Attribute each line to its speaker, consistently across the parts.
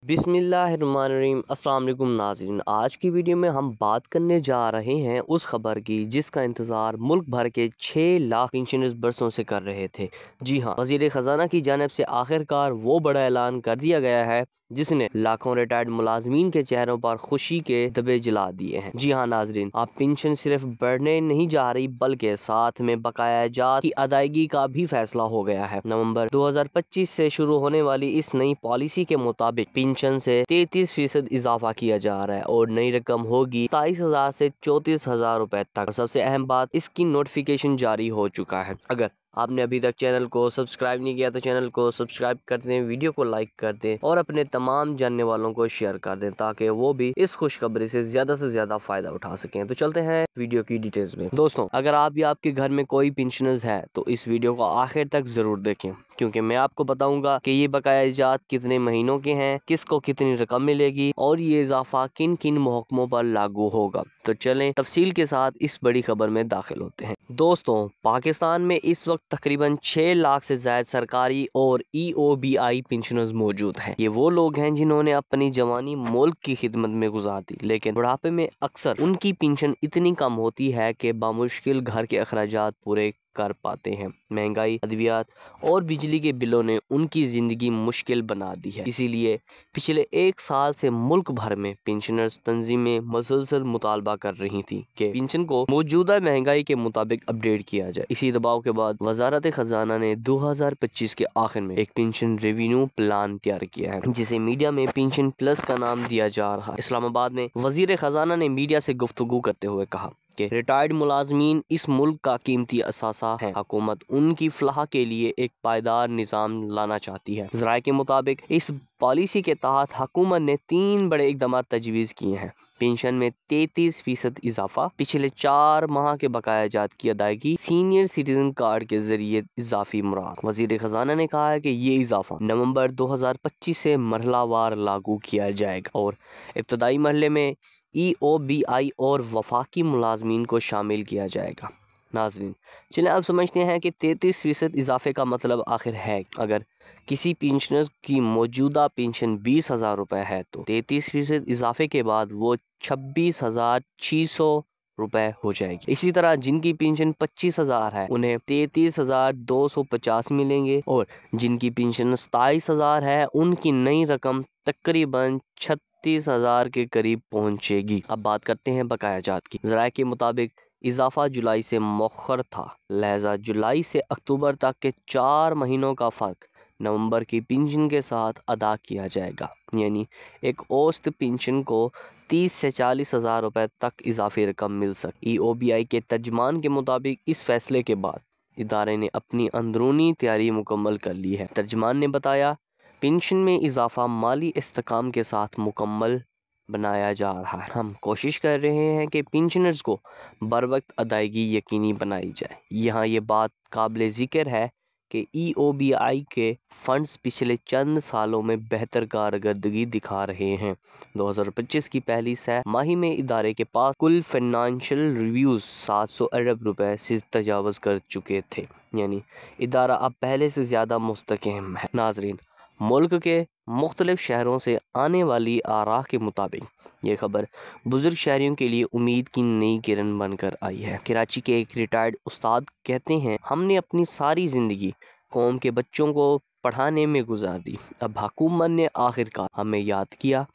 Speaker 1: बिस्मिल्लाहिर्रहमानिर्रहीम। अस्सलाम वालेकुम नाज़रीन, आज की वीडियो में हम बात करने जा रहे हैं उस खबर की जिसका इंतज़ार मुल्क भर के 6 लाख पेंशनर्स बरसों से कर रहे थे। जी हाँ, वज़ीर ख़जाना की जानिब से आखिरकार वो बड़ा ऐलान कर दिया गया है जिसने लाखों रिटायर्ड मुलाजमीन के चेहरों पर खुशी के धब्बे जला दिए हैं। जी हाँ नाजरीन, अब पेंशन सिर्फ बढ़ने नहीं जा रही बल्कि साथ में बकाया जात की अदायगी का भी फैसला हो गया है। नवंबर 2025 से शुरू होने वाली इस नई पॉलिसी के मुताबिक पेंशन से 33% इजाफा किया जा रहा है और नई रकम होगी 27,000 से 34,000 रुपए तक। सबसे अहम बात, इसकी नोटिफिकेशन जारी हो चुका है। अगर आपने अभी तक चैनल को सब्सक्राइब नहीं किया तो चैनल को सब्सक्राइब कर दें, वीडियो को लाइक कर दें और अपने तमाम जानने वालों को शेयर कर दें ताकि वो भी इस खुशखबरी से ज़्यादा फ़ायदा उठा सकें। तो चलते हैं वीडियो की डिटेल्स में। दोस्तों, अगर आप या आपके घर में कोई पेंशनर्स है तो इस वीडियो को आखिर तक ज़रूर देखें क्योंकि मैं आपको बताऊंगा कि ये बकाया जात कितने महीनों के हैं, किसको कितनी रकम मिलेगी और ये इजाफा किन किन महकमों पर लागू होगा। तो चलें तफसील के साथ इस बड़ी खबर में दाखिल होते हैं। दोस्तों, पाकिस्तान में इस वक्त तकरीबन 6 लाख से ज्यादा सरकारी और EOBI पेंशनर्स मौजूद हैं। ये वो लोग हैं जिन्होंने अपनी जवानी मुल्क की खिदमत में गुजार दी, लेकिन बुढ़ापे में अक्सर उनकी पेंशन इतनी कम होती है कि बामुश्किल घर के अखराजात पूरे कर पाते हैं। महंगाई, अद्वियात और बिजली के बिलों ने उनकी ज़िंदगी मुश्किल बना दी है। इसीलिए पिछले 1 साल से मुल्क भर में पेंशनर्स तंजीमें मुसलसल मुतालबा कर रही थी कि पेंशन को मौजूदा महंगाई के मुताबिक अपडेट किया जाए। इसी दबाव के बाद वजारत खजाना ने 2025 के आखिर में एक पेंशन रेवेन्यू प्लान तैयार किया है जिसे मीडिया में पेंशन प्लस का नाम दिया जा रहा है। इस्लामाबाद में वजीर खजाना ने मीडिया से गुफ्तगू करते हुए कहा कि रिटायर्ड मुलाजमीन इस मुल्क का कीमती असासा है। हुकूमत उनकी फलाह के लिए एक पायदार निज़ाम लाना चाहती है। ज़राए के मुताबिक इस पॉलिसी के तहत हुकूमत ने 3 बड़े इक़दाम तजवीज़ किए हैं। पेंशन में 33% इजाफा, पिछले 4 माह के बकाया जात की अदायगी, सीनियर सिटीजन कार्ड के जरिए इजाफी मुराद। वजीर खजाना ने कहा है कि ये इजाफा नवंबर 2025 से मरहलावार लागू किया जाएगा और इब्तदाई मरहले में EOBI और वफाकी मुलाजमीन को शामिल किया जाएगा। नाज़रीन, चलिए अब समझते हैं कि 33% इजाफे का मतलब आखिर है। अगर किसी पेंशनर की मौजूदा पेंशन 20,000 रुपये है तो 33% इजाफे के बाद वो 26,600 रुपये हो जाएगी। इसी तरह जिनकी पेंशन 25,000 है उन्हें 33,250 मिलेंगे और जिनकी पेंशन 27,000 है उनकी नई रकम तकरीबन 36,000 के करीब पहुंचेगी। अब बात करते हैं बकाया जात की। ज़राए के मुताबिक इजाफा जुलाई से मौखर था, लिहाजा जुलाई से अक्टूबर तक के 4 महीनों का फ़र्क नवंबर की पेंशन के साथ अदा किया जाएगा। यानी एक औसत पेंशन को 30 से 40,000 रुपये तक इजाफी रकम मिल सकती। EOBI के तर्जमान के मुताबिक इस फैसले के बाद इदारे ने अपनी अंदरूनी तैयारी मुकम्मल कर ली है। तर्जमान ने बताया, पेंशन में इजाफा माली इस्तेकाम के साथ मुकम्मल बनाया जा रहा है। हम कोशिश कर रहे हैं कि पेंशनर्स को बर वक्त अदायगी यकीनी बनाई जाए। यहाँ ये बात काबिल ज़िक्र है कि EOBI के फंड्स पिछले चंद सालों में बेहतर कारकर्दगी दिखा रहे हैं। 2025 की पहली माही में इदारे के पास कुल फाइनेंशियल रिव्यूज़ 700 अरब रुपए से तजावज़ कर चुके थे। यानी इदारा अब पहले से ज़्यादा मुस्तकम है। नाजरीन, मुल्क के मुख्तलिफ शहरों से आने वाली आरा के मुताबिक ये खबर बुजुर्ग शहरियों के लिए उम्मीद की नई किरण बनकर आई है। कराची के एक रिटायर्ड उस्ताद कहते हैं, हमने अपनी सारी ज़िंदगी कौम के बच्चों को पढ़ाने में गुजार दी, अब हुकूमत ने आखिरकार हमें याद किया,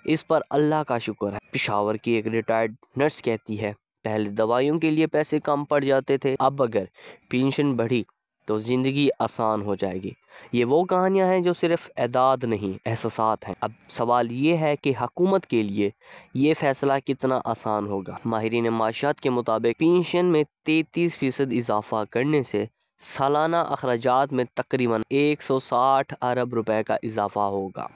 Speaker 1: इस पर अल्लाह का शुक्र है। पेशावर की एक रिटायर्ड नर्स कहती है, पहले दवाइयों के लिए पैसे कम पड़ जाते थे, अब अगर पेंशन बढ़ी तो ज़िंदगी आसान हो जाएगी। ये वो कहानियाँ हैं जो सिर्फ एदाद नहीं, एहसासात हैं। अब सवाल ये है कि हुकूमत के लिए ये फ़ैसला कितना आसान होगा। माहिरीन माशियात के मुताबिक पेंशन में 33% इजाफा करने से सालाना अखराजात में तकरीबन 160 अरब रुपए का इजाफा होगा।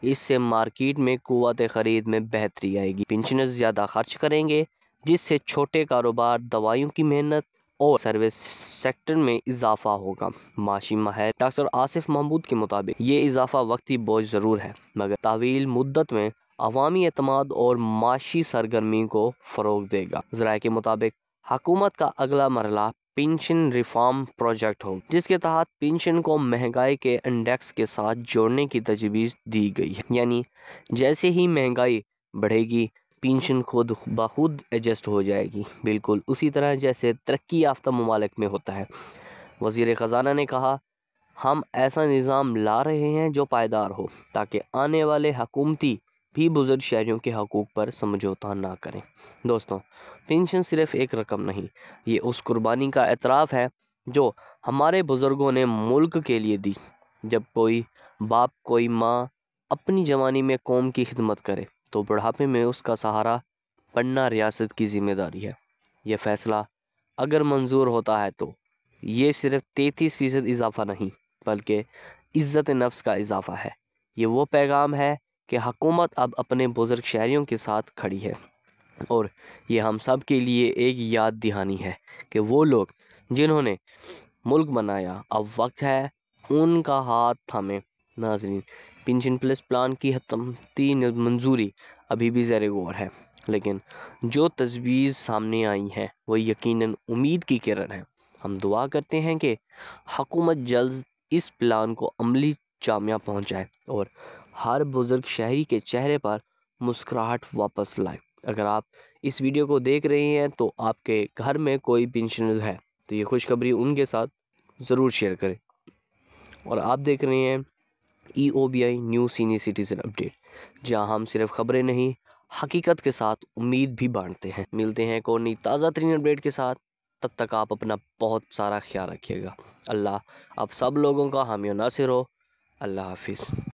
Speaker 1: इससे मार्केट में कुव्वत ख़रीद में बेहतरी आएगी। पेंशनर्स ज़्यादा खर्च करेंगे जिससे छोटे कारोबार, दवाइयों की मेहनत और सर्विस सेक्टर में इजाफा होगा। माशी माहिर डॉक्टर आसिफ महमूद के मुताबिक ये इजाफा वक्ती बोझ ज़रूर है मगर तावील मुद्दत में अवामी एतमाद और माशी सरगर्मी को फ़रोग देगा। ज़राए के मुताबिक हुकूमत का अगला मरहला पेंशन रिफॉर्म प्रोजेक्ट हो, जिसके तहत पेंशन को महंगाई के इंडेक्स के साथ जोड़ने की तजवीज़ दी गई है। यानी जैसे ही महंगाई बढ़ेगी पेंशन खुद ब खुद एडजस्ट हो जाएगी, बिल्कुल उसी तरह जैसे तरक्की याफ्ता ममालिक में होता है। वज़ीर ख़जाना ने कहा, हम ऐसा निज़ाम ला रहे हैं जो पायदार हो, ताकि आने वाले हुकूमती भी बुज़ुर्ग शहरियों के हकूक़ पर समझौता ना करें। दोस्तों, पेंशन सिर्फ़ एक रकम नहीं, ये उस कुर्बानी का एतराफ़ है जो हमारे बुज़ुर्गों ने मुल्क के लिए दी। जब कोई बाप, कोई माँ अपनी जवानी में कौम की खिदमत करे तो बुढ़ापे में उसका सहारा बनना रियासत की ज़िम्मेदारी है। यह फ़ैसला अगर मंजूर होता है तो ये सिर्फ 33% इजाफ़ा नहीं बल्कि इज़्ज़त नफ्स का इजाफ़ा है। ये वो पैगाम है कि हुकूमत अब अपने बुज़ुर्ग शहरियों के साथ खड़ी है और ये हम सब के लिए एक याद दहानी है कि वो लोग जिन्होंने मुल्क बनाया, अब वक्त है उनका हाथ थामे। नाज़रीन, पेंशन प्लस प्लान की हतमती मंजूरी अभी भी ज़ेर गौर है, लेकिन जो तजवीज़ सामने आई है वो यकीनन उम्मीद की किरण है। हम दुआ करते हैं कि हुकूमत जल्द इस प्लान को अमली जामिया पहुँचाए और हर बुज़ुर्ग शहरी के चेहरे पर मुस्कुराहट वापस लाए। अगर आप इस वीडियो को देख रहे हैं तो आपके घर में कोई पेंशनर है तो ये खुशखबरी उनके साथ ज़रूर शेयर करें। और आप देख रहे हैं EOBI new senior citizen update, जहां हम सिर्फ खबरें नहीं हकीकत के साथ उम्मीद भी बांटते हैं। मिलते हैं एक और नई ताज़ा तरीन अपडेट के साथ, तब तक आप अपना बहुत सारा ख्याल रखिएगा। अल्लाह आप सब लोगों का हामी और नासिर हो। अल्लाह हाफिज़।